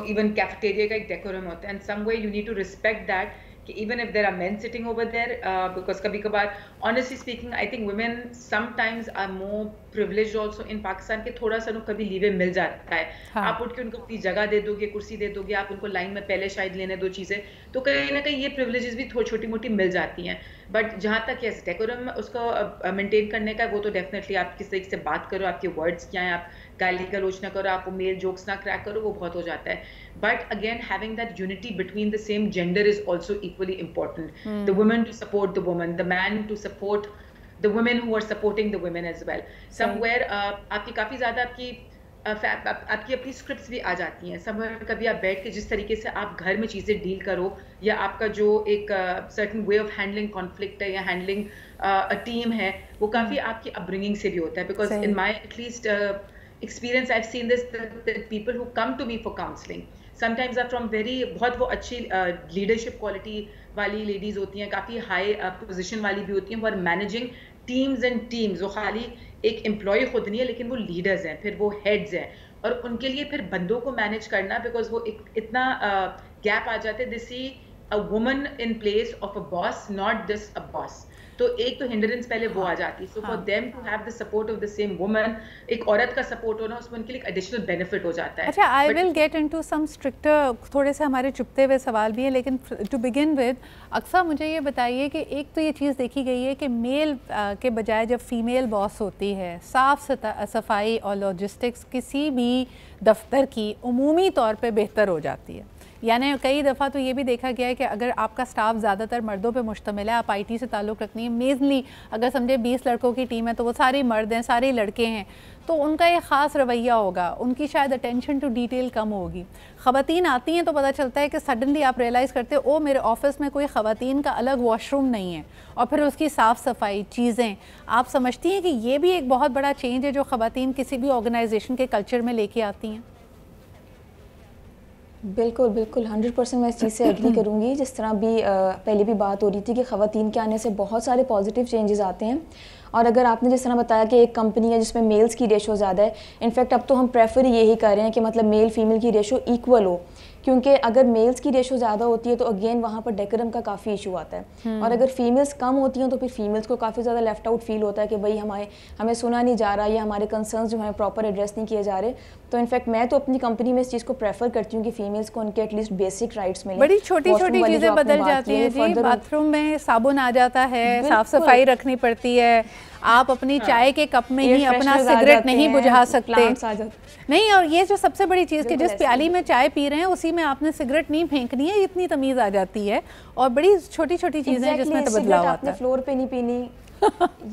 इवन कैफेटेरिया का एक डेकोरम होता है, and some way you need to respect that कि even if there are men sitting over there, because kabhi kabar, honestly speaking, I think women sometimes are more privileged also in Pakistan के थोड़ा सा कभी leeway मिल जाता है। आप उठ के उनको अपनी जगह दे दोगे, कुर्सी दे दोगे, आप उनको लाइन में पहले शायद लेने दो चीज़ें, तो कहीं ना कहीं ये प्रिविलेजेस भी छोटी मोटी मिल जाती हैं। बट जहाँ तक यस डेकोरम उसको मेंटेन करने का, वो तो डेफिनेटली आप किस तरीके से बात करो, आपके वर्ड्स क्या हैं, आप गाली गलोच ना करो, आप मेल जोक्स ना क्रैक करो, वो बहुत हो जाता है। But again having that unity between the same gender is also equally important. The women to support the women, the man to support the women who are supporting the women as well. Somewhere आपकी काफ़ी ज़्यादा आपकी अपनी scripts भी आ जाती हैं। Somewhere कभी आप बैठ के जिस तरीके से आप घर में चीज़ें डील करो, या आपका जो एक certain way of handling conflict है या हैंडलिंग अ टीम है, वो काफ़ी आपकी अपब्रिंगिंग से भी होता है। Because in my at least experience, I've seen this, that people who come to me for counseling sometimes are from बहुत वो अच्छी leadership quality वाली ladies होती हैं, काफ़ी high position वाली भी होती हैं, वो मैनेजिंग teams and teams, वो खाली एक employee खुद नहीं है लेकिन वो leaders हैं, फिर वो heads हैं, और उनके लिए फिर बंदों को मैनेज करना, बिकॉज वो इतना गैप आ जाते हैं, they see a woman in place of a boss, not just a boss. तो एक तो हिंड्रेंस पहले वो आ जाती है। So for them to have the support of the same woman, एक औरत का सपोर्ट होना उसमें उनके लिए एडिशनल बेनिफिट हो जाता है। अच्छा, I will get into some stricter, थोड़े से हमारे चुपते हुए सवाल भी है, लेकिन टू बिगिन विद अक्सर मुझे ये बताइए कि एक तो ये चीज़ देखी गई है कि मेल के बजाय जब फीमेल बॉस होती है, साफ़ सफाई और लॉजिस्टिक्स किसी भी दफ्तर की उमूमी तौर पे बेहतर हो जाती है। यानी कई दफ़ा तो ये भी देखा गया है कि अगर आपका स्टाफ ज़्यादातर मर्दों पे मुश्तमिल है, आप आईटी से ताल्लुक़ रखनी है, मेनली अगर समझे 20 लड़कों की टीम है तो वो सारे मर्द हैं, सारे लड़के हैं, तो उनका एक ख़ास रवैया होगा, उनकी शायद अटेंशन टू डिटेल कम होगी। ख़वातीन आती हैं तो पता चलता है कि सडनली आप रियलाइज़ करते हो ओ मेरे ऑफिस में कोई ख़वातीन का अलग वॉशरूम नहीं है, और फिर उसकी साफ़ सफाई चीज़ें, आप समझती हैं कि ये भी एक बहुत बड़ा चेंज है जो ख़वातीन किसी भी ऑर्गेनाइजेशन के कल्चर में लेके आती हैं? बिल्कुल बिल्कुल 100% मैं इस चीज़ से एग्री करूँगी। जिस तरह भी पहले भी बात हो रही थी कि ख़वातीन के आने से बहुत सारे पॉजिटिव चेंजेस आते हैं, और अगर आपने जिस तरह बताया कि एक कंपनी है जिसमें मेल्स की रेशो ज़्यादा है, इनफैक्ट अब तो हम प्रेफर यही कर रहे हैं कि मतलब मेल फीमेल की रेशो इक्वल हो, क्योंकि अगर मेल्स की रेशो ज़्यादा होती है तो अगेन वहाँ पर डेकोरम का काफ़ी इशू आता है, और अगर फीमेल्स कम होती हैं तो फिर फीमेल्स को काफ़ी ज़्यादा लेफ्ट आउट फील होता है कि भाई हमें सुना नहीं जा रहा या हमारे कंसर्न्स जो हैं प्रॉपर एड्रेस नहीं किए जा रहे। तो इनफैक्ट मैं तो अपनी कंपनी में इस चीज़ को प्रेफर करती हूँ कि फीमेल्स को उनके एटलीस्ट बेसिक राइट्स मिले। बड़ी छोटी छोटी चीज़ें बदल जाती हैं जी, बाथरूम में साबुन आ जाता है, साफ़ सफाई रखनी पड़ती है, आप अपनी चाय के कप में ही अपना सिगरेट नहीं बुझा सकते नहीं, और ये जो सबसे बड़ी चीज़ कि जिस प्याली में चाय पी रहे हैं उसी में आपने सिगरेट नहीं फेंकनी है, इतनी तमीज़ आ जाती है, और बड़ी छोटी छोटी चीज़ें हैं जिसमें बदलाव आता है। फ्लोर पे नहीं पीनी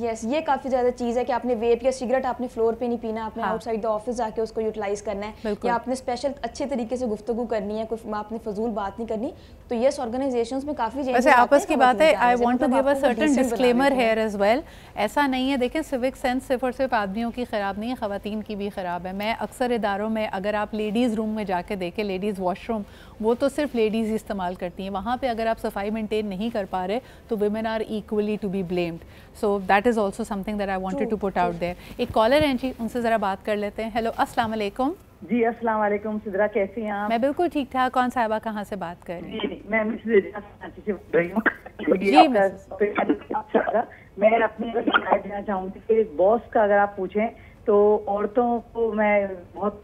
यस ये काफ़ी ज़्यादा चीज़ है कि आपने वेप या सिगरेट आपने फ्लोर पे नहीं पीना, आपने आउटसाइड द ऑफिस जाके उसको यूटिलाइज करना है, या आपने स्पेशल अच्छे तरीके से गुफ्तगू करनी है, कोई आपने फजूल बात नहीं करनी। तो यस ऑर्गेनाइजेशंस में काफ़ी वैसे आपस की बात है, I want to give a certain disclaimer here as well. ऐसा नहीं है, देखें सिविक सेंस सिर्फ और सिर्फ आदमियों की ख़राब नहीं है, ख़वातीन की भी ख़राब है। मैं अक्सर इदारों में अगर आप लेडीज़ रूम में जाके देखें, लेडीज़ वॉशरूम वो तो सिर्फ लेडीज़ ही इस्तेमाल करती हैं, वहाँ पे अगर आप सफाई मेंटेन नहीं कर पा रहे तो women are equally to be blamed. So that is also something that I wanted to put out there. एक कॉलर हैं जी, उनसे ज़रा बात कर लेते हैं। हेलो अस्सलाम वालेकुम। जी अस्सलाम वालेकुम सिद्रा, कैसी हैं आप? मैं बिल्कुल ठीक ठाक। कौन साहिबा कहाँ से बात कर रही हैं? मैं मैं अपनी राय देना चाहूँगी कि बॉस का अगर आप पूछें तो औरतों को मैं बहुत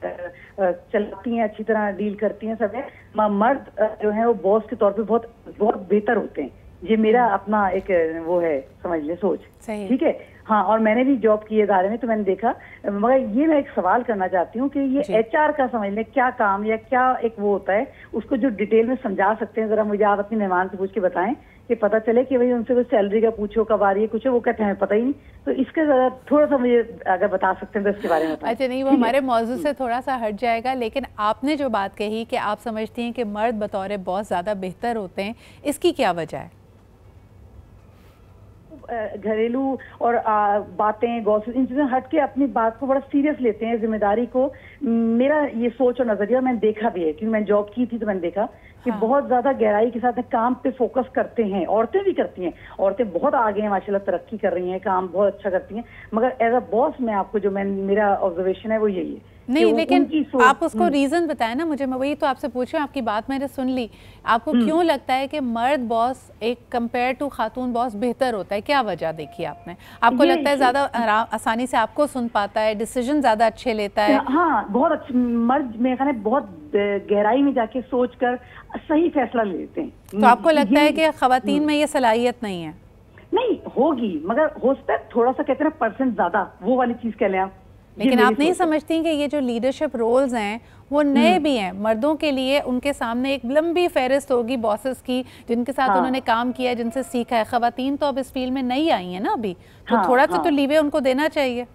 चलाती हैं, अच्छी तरह डील करती हैं सब है, मर्द जो है वो बॉस के तौर पे बहुत बहुत बेहतर होते हैं। ये मेरा अपना एक वो है, समझ ले सोच, ठीक है। हाँ, और मैंने भी जॉब की इदारे में तो मैंने देखा, मगर ये मैं एक सवाल करना चाहती हूँ कि ये एचआर का समझ लें क्या काम या क्या एक वो होता है, उसको जो डिटेल में समझा सकते हैं, जरा मुझे आप अपने मेहमान से पूछ के बताएं कि पता चले कि भाई उनसे कोई सैलरी का पूछो कब आ रही है, कुछ है, वो कहते हैं पता ही नहीं। तो इसके जरा थोड़ा सा मुझे अगर बता सकते हैं तो इसके बारे में बताएं। अच्छा, नहीं वो हमारे मौजू से थोड़ा सा हट जाएगा, लेकिन आपने जो बात कही कि आप समझती हैं कि मर्द बतौर बहुत ज़्यादा बेहतर होते हैं, इसकी क्या वजह है? घरेलू और बातें गॉसिप इन चीज़ों हट के अपनी बात को बड़ा सीरियस लेते हैं, जिम्मेदारी को। मेरा ये सोच और नजरिया मैंने देखा भी है, क्योंकि मैं जॉब की थी तो मैंने देखा कि बहुत ज्यादा गहराई के साथ काम पे फोकस करते हैं, औरतें भी करती हैं, औरतें बहुत आगे हैं माशाल्लाह, तरक्की कर रही हैं, काम बहुत अच्छा करती हैं, मगर एज अ बॉस मैं आपको जो मेरा ऑब्जर्वेशन है वो यही है। नहीं, लेकिन आप उसको रीज़न बताएं ना मुझे, मैं वही तो आपसे पूछ रही हूँ, आपकी बात मैंने सुन ली। आपको क्यों लगता है कि मर्द बॉस एक कंपेयर टू खातून बॉस बेहतर होता है? क्या वजह देखी आपने? आपको लगता है ज़्यादा आसानी से आपको सुन पाता है, डिसीजन ज़्यादा अच्छे लेता है? हाँ, बहुत अच्छे मर्द मेरे ख्याल में बहुत गहराई में जाके सोच कर सही फैसला लेते हैं। तो आपको लगता है कि ख़वातीन में ये सलाहियत नहीं है? नहीं होगी, मगर हो सकता है थोड़ा सा कहते हैं परसेंट ज्यादा, वो वाली चीज कह लें आप। लेकिन आप नहीं समझती कि ये जो लीडरशिप रोल्स हैं वो नए भी हैं मर्दों के लिए, उनके सामने एक लंबी फहरिस्त होगी बॉसेस की जिनके साथ उन्होंने काम किया है, जिनसे सीखा है। खवातीन तो अब इस फील्ड में नई आई हैं ना अभी, तो थोड़ा सा तो लीवे उनको देना चाहिए।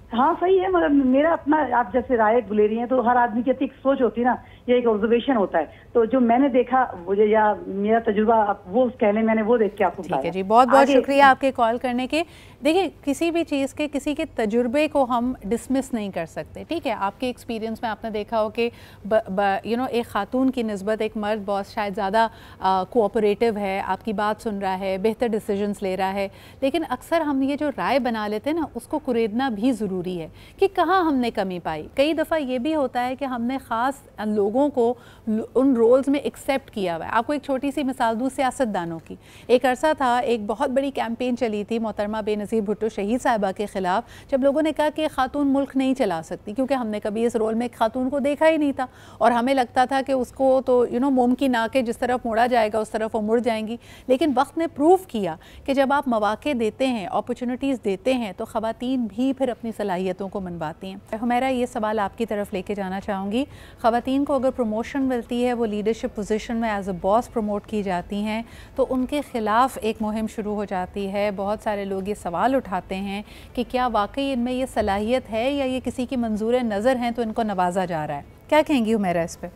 हाँ सही है, मगर मेरा अपना, आप जैसे राय बुले रही हैं तो हर आदमी की एक सोच होती है ना, ये एक ऑब्जर्वेशन होता है, तो जो मैंने देखा मुझे या मेरा तजुर्बा वो कह लें, मैंने वो देख के आपको ठीक है जी, बहुत बहुत शुक्रिया आपके कॉल करने के। देखिए किसी भी चीज़ के किसी के तजुर्बे को हम डिसमिस नहीं कर सकते, ठीक है। आपके एक्सपीरियंस में आपने देखा हो कि एक ख़ातून की निस्बत एक मर्द बॉस शायद ज़्यादा कोऑपरेटिव है, आपकी बात सुन रहा है, बेहतर डिसीजंस ले रहा है, लेकिन अक्सर हम ये जो राय बना लेते हैं ना उसको कुरेदना भी ज़रूरी है कि कहाँ हमने कमी पाई। कई दफ़ा ये भी होता है कि हमने ख़ास लोगों को उन रोल्स में एक्सेप्ट किया हुआ है। आपको एक छोटी सी मिसाल दूँ सियासतदानों की। एक अरसा था, एक बहुत बड़ी कैंपेन चली थी मोहतरमा बेनज़ीर भुट्टो शहीद साहिबा के ख़िलाफ़, जब लोगों ने कहा कि ख़ातून मुल्क नहीं चला सकती, क्योंकि हमने कभी इस रोल में एक ख़ातून को देखा ही नहीं था और हमें लगता था कि उसको तो मुमकिन ना के जिस तरफ मुड़ा जाएगा उस तरफ वो मुड़ जाएंगी। लेकिन वक्त ने प्रूव किया कि जब आप मौक़े देते हैं, अपॉर्चुनिटीज़ देते हैं, तो ख़वातीन भी फिर अपनी सलाहियतों को मनवाती हैं। हमारा ये सवाल आपकी तरफ लेके जाना चाहूँगी, ख़वातीन को अगर अगर प्रमोशन मिलती है, वो लीडरशिप पोजीशन में एज अ बॉस प्रमोट की जाती हैं, तो उनके ख़िलाफ़ एक मुहिम शुरू हो जाती है। बहुत सारे लोग ये सवाल उठाते हैं कि क्या वाकई इनमें ये सलाहियत है या ये किसी की मंजूर नज़र हैं तो इनको नवाजा जा रहा है। क्या कहेंगी उमेरा इस पर?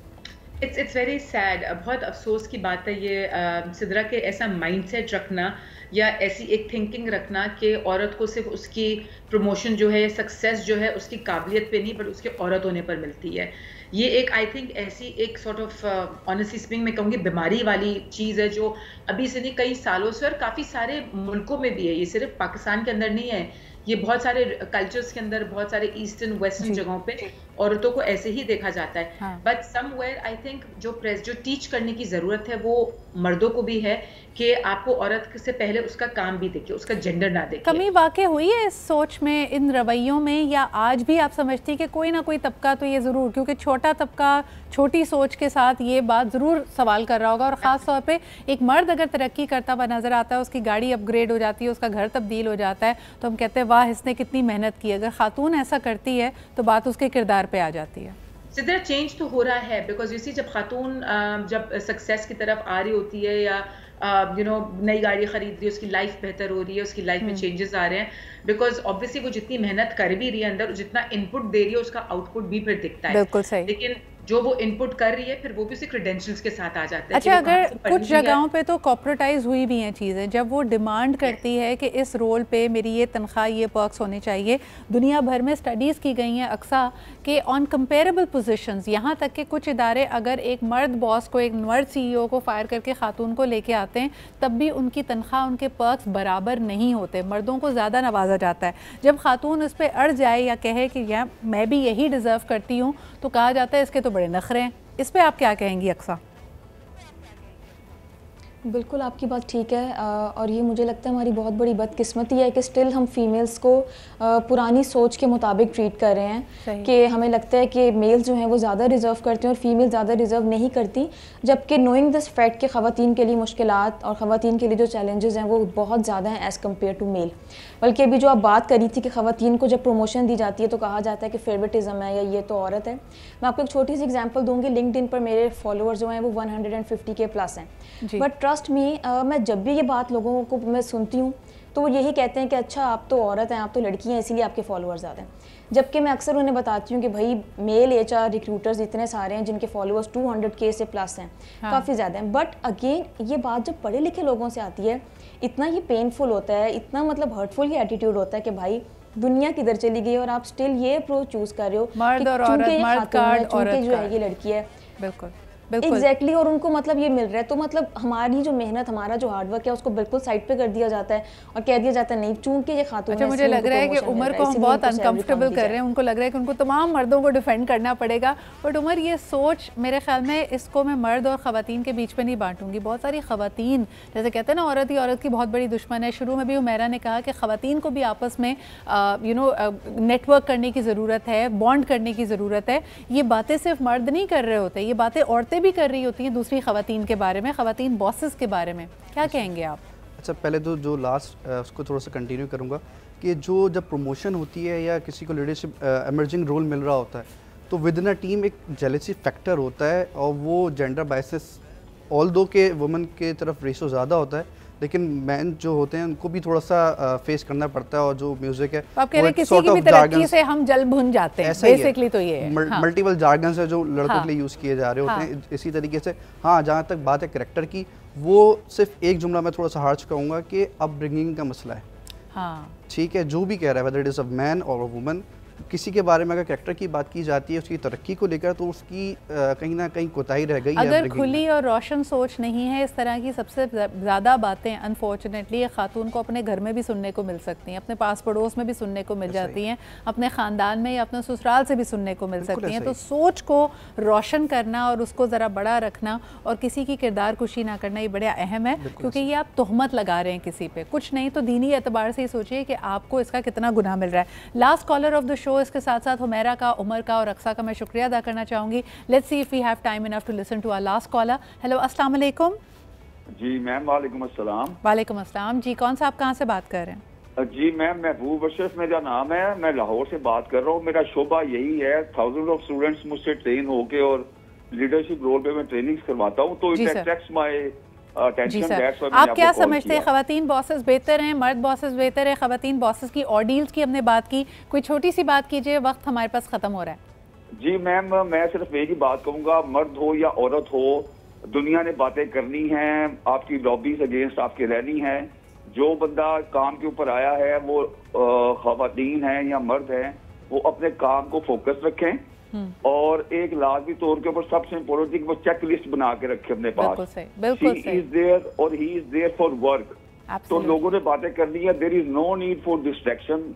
इट्स वेरी सैड, बहुत अफसोस की बात है ये सिद्रा के ऐसा माइंडसेट रखना या ऐसी एक थिंकिंग रखना कि औरत को सिर्फ उसकी प्रमोशन जो है, सक्सेस जो है उसकी काबिलियत पे नहीं, पर उसके औरत होने पर मिलती है। ये एक आई थिंक ऐसी एक सॉर्ट ऑफ ऑनेस्टली स्पीकिंग मैं कहूँगी बीमारी वाली चीज़ है जो अभी से नहीं कई सालों से और काफ़ी सारे मुल्कों में भी है। ये सिर्फ पाकिस्तान के अंदर नहीं है, ये बहुत सारे कल्चर्स के अंदर, बहुत सारे ईस्टर्न वेस्टर्न जगहों पे औरतों को ऐसे ही देखा जाता है। बट समवेयर आई थिंक जो टीच करने की ज़रूरत है वो मर्दों को भी है कि आपको औरत से पहले उसका काम भी देखिए, उसका जेंडर ना देखिए। कमी वाकई हुई है इस सोच में, इन रवैयों में, या आज भी आप समझती कि कोई ना कोई तबका तो ये ज़रूर, क्योंकि छोटा तबका छोटी सोच के साथ ये बात ज़रूर सवाल कर रहा होगा, और ख़ास तौर पे एक मर्द अगर तरक्की करता हुआ नज़र आता है, उसकी गाड़ी अपग्रेड हो जाती है, उसका घर तब्दील हो जाता है, तो हम कहते हैं वाह इसने कितनी मेहनत की। अगर खातून ऐसा करती है तो बात उसके किरदार पे आ जाती है। सिद्रा चेंज तो हो रहा है, बिकॉज यू सी जब खातून जब सक्सेस की तरफ आ रही होती है या नई गाड़ी खरीद रही है, उसकी लाइफ बेहतर हो रही है, उसकी लाइफ में चेंजेस आ रहे हैं, बिकॉज ऑब्वियसली वो जितनी मेहनत कर भी रही है अंदर, जितना इनपुट दे रही है उसका आउटपुट भी फिर दिखता है। बिल्कुल सही। लेकिन जो वो इनपुट कर रही है फिर वो भी उसे क्रेडेंशियल्स के साथ आ जाता है। अच्छा, अगर कुछ जगहों पे तो कॉर्पोरेटाइज हुई भी हैं चीज़ें, जब वो डिमांड करती है कि इस रोल पे मेरी ये तनख्वाह, ये पर्क्स होने चाहिए। दुनिया भर में स्टडीज़ की गई हैं अक्सा कि ऑन कंपेरेबल पोजीशंस, यहाँ तक कि कुछ इदारे अगर एक मर्द बॉस को, एक मर्द CEO को फायर करके खातून को लेके आते हैं, तब भी उनकी तनख्वाह, उनके पर्क्स बराबर नहीं होते, मर्दों को ज़्यादा नवाजा जाता है। जब खातून उस पर अड़ जाए या कहे कि यार मैं भी यही डिज़र्व करती हूँ, तो कहा जाता है इसके तो बड़े नखरे हैं। इस पे आप क्या कहेंगी अक्सा? बिल्कुल आपकी बात ठीक है, और ये मुझे लगता है हमारी बहुत बड़ी बदकिस्मती है कि स्टिल हम फीमेल्स को पुरानी सोच के मुताबिक ट्रीट कर रहे हैं कि हमें लगता है कि मेल्स जो हैं वो ज़्यादा रिज़र्व करते हैं और फीमेल ज़्यादा रिज़र्व नहीं करती, जबकि नोइंग दिस फैक्ट कि ख़वातीन के लिए मुश्किलात और ख़वातीन के लिए जो चैलेंजेस हैं वो बहुत ज़्यादा हैं एज़ कम्पेयर टू मेल। बल्कि अभी जो आप बात करी थी कि ख़वातीन को जब प्रमोशन दी जाती है तो कहा जाता है कि फेवरेटिज़म है या ये तो औरत है। मैं आपको एक छोटी सी एग्जाम्पल दूँगी। लिंक्डइन पर मेरे फॉलोअर्स जो हैं वो 150K प्लस हैं, बट ट्रस्ट मी, मैं जब भी ये बात लोगों को मैं सुनती हूँ तो वो यही कहते हैं कि अच्छा आप तो औरत हैं, आप तो लड़की हैं, इसीलिए आपके फॉलोअर्स ज़्यादा हैं। जबकि मैं अक्सर उन्हें बताती हूँ कि भाई मेल HR रिक्रूटर्स इतने सारे हैं जिनके फॉलोअर्स 200K से प्लस हैं, काफ़ी ज़्यादा हैं। बट अगेन ये बात जब पढ़े लिखे लोगों से आती है, इतना ये पेनफुल होता है, इतना मतलब हर्टफुल ये एटीट्यूड होता है कि भाई दुनिया किधर चली गई और आप स्टिल ये अप्रोच चूज़ कर रहे हो मर्द और औरत, मर्द कार्ड, औरत जो है ये लड़की है। बिल्कुल एग्जैक्टली और उनको मतलब ये मिल रहा है, तो मतलब हमारी जो मेहनत, हमारा जो हार्डवर्क है उसको बिल्कुल साइड पे कर दिया जाता है और कह दिया जाता है नहीं चूंकि ये खातून है। अच्छा, मुझे लग रहा है कि उमर को हम बहुत अनकंफर्टेबल कर रहे हैं, उनको लग रहा है कि उनको तमाम मर्दों को डिफेंड करना पड़ेगा। बट उमर, ये सोच मेरे ख्याल में इसको मैं मर्द और ख़वातीन के बीच में नहीं बांटूंगी। बहुत सारी ख़वातीन, जैसे कहते हैं ना औरत ही औरत की बहुत बड़ी दुश्मन है, शुरू में भी उमेरा ने कहा कि ख़वातीन को भी आपस में नेटवर्क करने की ज़रूरत है, बॉन्ड करने की ज़रूरत है। ये बातें सिर्फ मर्द नहीं कर रहे होते, ये बातें औरतें भी कर रही होती हैं दूसरी ख़वातीन के बारे में, ख़वातीन बॉसेस के बारे में। क्या कहेंगे आप? अच्छा, पहले तो जो लास्ट उसको थोड़ा सा कंटिन्यू करूँगा कि जो जब प्रमोशन होती है या किसी को लीडरशिप एमर्जिंग रोल मिल रहा होता है, तो विद इन अ टीम एक जेलसी फैक्टर होता है और वो जेंडर बायसेस ऑल्दो के वुमेन के तरफ रेशो ज़्यादा होता है, लेकिन मैन जो होते हैं उनको भी थोड़ा सा फेस करना पड़ता है। और जो म्यूजिक है आप कह रहे हैं किसी की भी तरक्की से हम जल भुन जाते हैं, बेसिकली तो ये है। मल्टीपल जार्गन्स है जो लड़कों के लिए यूज़ किए जा रहे होते हैं। इसी तरीके से हाँ, जहाँ तक बात है कैरेक्टर की, वो सिर्फ एक जुमला मैं थोड़ा सा हार्श कहूँगा कि अपब्रिंगिंग का मसला है। हाँ ठीक है, जो भी कह रहा है whether it is a man और अ वुमन, किसी के बारे में अगर कैरेक्टर की बात की जाती है, उसकी तरक्की को लेकर, तो उसकी कहीं ना कहीं कोताही रह गई। अगर खुली और रोशन सोच नहीं है, इस तरह की सबसे ज़्यादा बातें अनफॉर्चुनेटली ख़ातून को अपने घर में भी सुनने को मिल सकती हैं, अपने पास पड़ोस में भी सुनने को मिल जाती हैं, अपने ख़ानदान में या अपने ससुराल से भी सुनने को मिल सकती हैं। तो सोच को रोशन करना और उसको ज़रा बड़ा रखना और किसी की किरदार कुशी ना करना, ये बड़ा अहम है, क्योंकि ये आप तोहमत लगा रहे हैं किसी पे, कुछ नहीं तो दीनी एतबार से ही सोचिए कि आपको इसका कितना गुनाह मिल रहा है। Last caller of the show, इसके साथ साथ हुमैरा का, उमर का और अक्सा का मैं शुक्रिया अदा करना चाहूँगी। Let's see if we have time enough to listen to our last caller. Hello, अस्सलाम वालेकुम। जी मैम, वालेकुम अस्सलाम। वालेकुम अस्सलाम जी, कौन सा, आप कहाँ से बात कर रहे हैं? जी मैम, महबूब अशरफ मेरा नाम है, मैं लाहौर से बात कर रहा हूँ। मेरा शोबा यही है, थाउजेंड ऑफ स्टूडेंट्स मुझसे ट्रेन होके और लीडरशिप रोल पे मैं ट्रेनिंग्स करवाता हूँ, तो it attracts my ji sir, आप क्या समझते हैं, खवातीन बॉसेस बेहतर हैं, मर्द बॉसेस बेहतर है? खवातीन बॉसेस की ऑडियंस की हमने बात की, कोई छोटी सी बात कीजिए, वक्त हमारे पास खत्म हो रहा है। जी मैम, मैं सिर्फ एक ही बात कहूँगा, मर्द हो या औरत हो, दुनिया ने बातें करनी हैं, आपकी लॉबीज अगेंस्ट आपके रहनी है। जो बंदा काम के ऊपर आया है, वो खवातीन है या मर्द है, वो अपने काम को फोकस रखें और एक लाजमी तौर के ऊपर सबसे इम्पोर्टेंट थिंग वो चेक लिस्ट बना के रखे अपने पास। बिल्कुल सही। ही इज देयर और he is there for work. तो लोगों ने बातें करनी है, there is no need for distraction.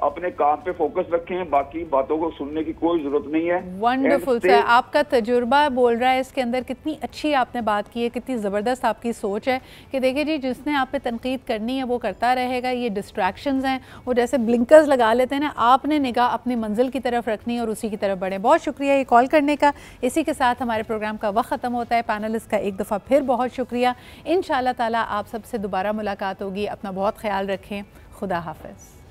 अपने काम पे फोकस रखें, बाकी बातों को सुनने की कोई जरूरत नहीं है। वंडरफुल सर, आपका तजुर्बा बोल रहा है इसके अंदर, कितनी अच्छी आपने बात की है, कितनी ज़बरदस्त आपकी सोच है कि देखिए जी, जिसने आप पे तनकीद करनी है वो करता रहेगा। ये डिस्ट्रैक्शंस हैं, वो जैसे ब्लिंकर्स लगा लेते हैं ना, आपने निगाह अपनी मंजिल की तरफ रखनी है और उसी की तरफ बढ़े। बहुत शुक्रिया ये कॉल करने का। इसी के साथ हमारे प्रोग्राम का वक्त ख़त्म होता है। पैनलिस्ट का एक दफ़ा फिर बहुत शुक्रिया। इंशाअल्लाह ताला आप सबसे दोबारा मुलाकात होगी। अपना बहुत ख्याल रखें। खुदा हाफ़िज़।